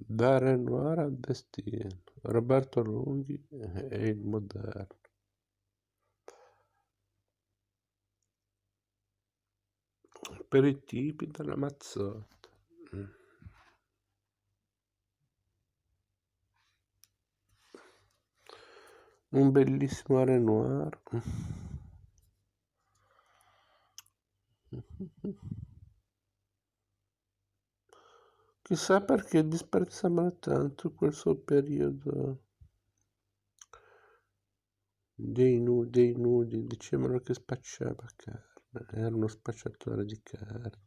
Da Renoir al destino, Roberto Longhi e il moderno. Per i tipi della Mazzotta. Un bellissimo Renoir. Chissà perché disprezzavano tanto quel suo periodo dei nudi, dicevano che spacciava carne, era uno spacciatore di carne.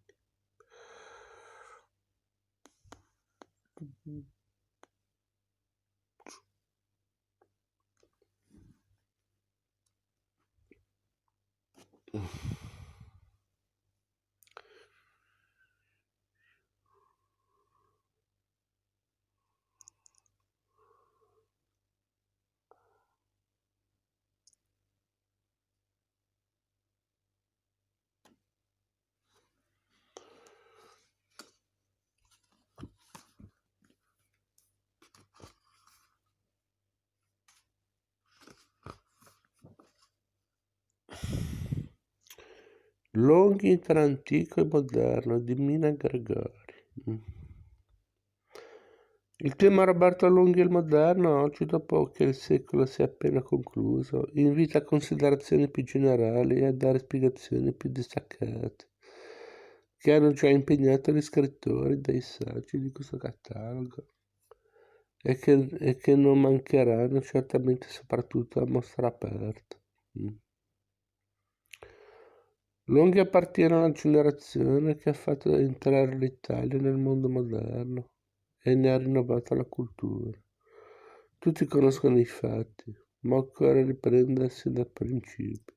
Longhi tra antico e moderno di Mina Gregori. Il tema Roberto Longhi e il moderno, oggi dopo che il secolo si è appena concluso, invita a considerazioni più generali e a dare spiegazioni più distaccate, che hanno già impegnato gli scrittori dei saggi di questo catalogo e che non mancheranno certamente soprattutto a mostra aperta. Longhi appartiene alla generazione che ha fatto entrare l'Italia nel mondo moderno e ne ha rinnovato la cultura. Tutti conoscono i fatti, ma occorre riprendersi dal principio.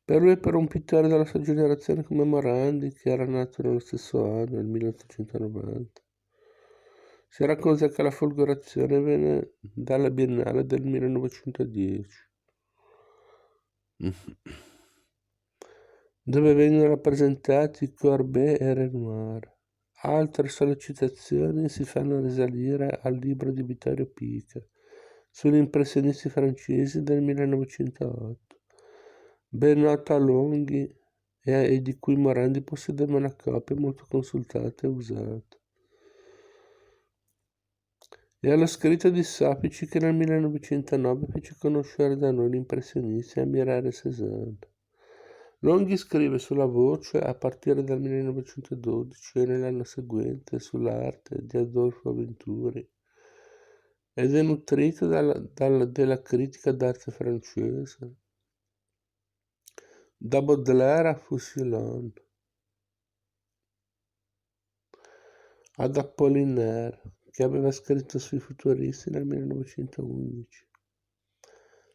Per lui e per un pittore della sua generazione come Morandi, che era nato nello stesso anno, nel 1890, si racconta che la folgorazione venne dalla Biennale del 1910. Dove vengono rappresentati Courbet e Renoir. Altre sollecitazioni si fanno risalire al libro di Vittorio Pica sugli impressionisti francesi del 1908, ben noto a Longhi e di cui Morandi possedeva una copia molto consultata e usata. E allo scritto di Sapici che nel 1909 fece conoscere da noi gli impressionisti e ammirare Cézanne. Longhi scrive sulla voce a partire dal 1912 e nell'anno seguente sull'arte di Adolfo Venturi ed è nutrito della critica d'arte francese, da Baudelaire a Fusillon, ad Apollinaire, che aveva scritto sui futuristi nel 1911.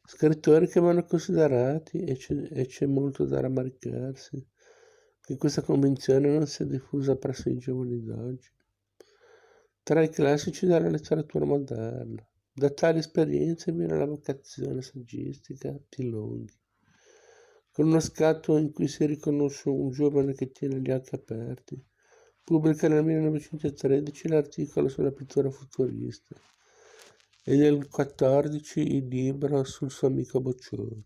Scrittori che vanno considerati e c'è molto da rammaricarsi che questa convinzione non sia diffusa presso i giovani d'oggi. Tra i classici della letteratura moderna, da tali esperienze viene la vocazione saggistica di Longhi, con uno scatto in cui si riconosce un giovane che tiene gli occhi aperti. Pubblica nel 1913 l'articolo sulla pittura futurista e nel 1914 il libro sul suo amico Boccioni.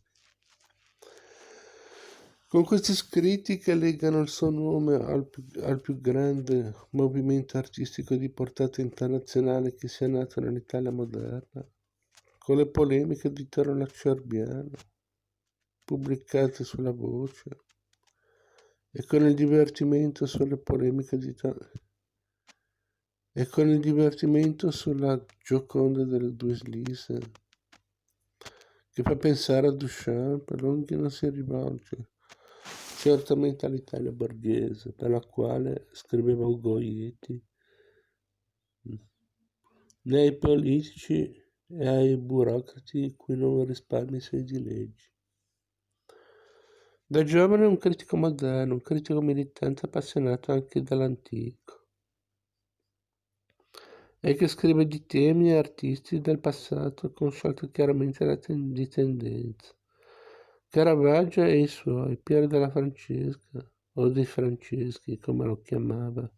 Con questi scritti che legano il suo nome al più grande movimento artistico di portata internazionale che sia nato nell'Italia moderna, con le polemiche di Torino Cerbiano, pubblicate sulla Voce, e con il divertimento sulle polemiche e con il divertimento sulla Gioconda delle due Slise, che fa pensare a Duchamp, Longhi non si rivolge certamente all'Italia borghese, dalla quale scriveva Ugo Ieti, né ai politici e ai burocrati cui non risparmia i suoi leggi. Da giovane un critico moderno, un critico militante appassionato anche dall'antico, e che scrive di temi e artisti del passato con scelte chiaramente di tendenza. Caravaggio e i suoi, Piero della Francesca, o dei Franceschi, come lo chiamava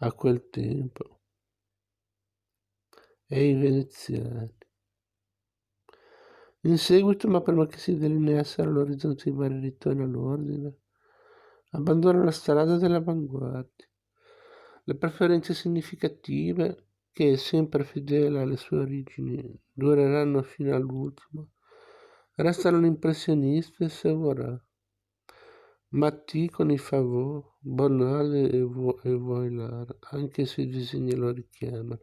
a quel tempo, e i veneziani. In seguito, ma prima che si delineassero all'orizzonte i vari ritorni all'ordine, abbandona la strada dell'avanguardia. Le preferenze significative, che sempre fedele alle sue origini dureranno fino all'ultimo, restano l'impressionista e il Seurat, Matty con i Favot, Bonnard e Vuillard, anche se i disegni lo richiamano.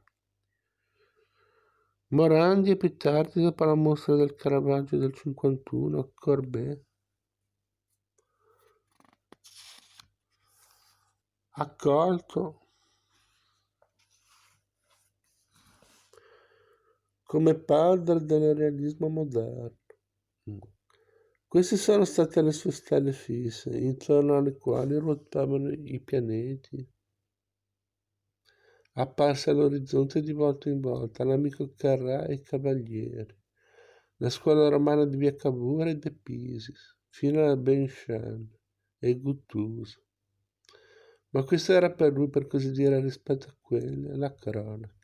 Morandi e più tardi, dopo la mostra del Caravaggio del 51, Courbet, accolto come padre del realismo moderno. Queste sono state le sue stelle fisse, intorno alle quali ruotavano i pianeti, apparse all'orizzonte di volta in volta, l'amico Carrà e i Cavalieri, la scuola romana di via Cavour e De Pisis, fino a Benchamp e Guttuso. Ma questo era per lui, per così dire, rispetto a quelli, la cronaca.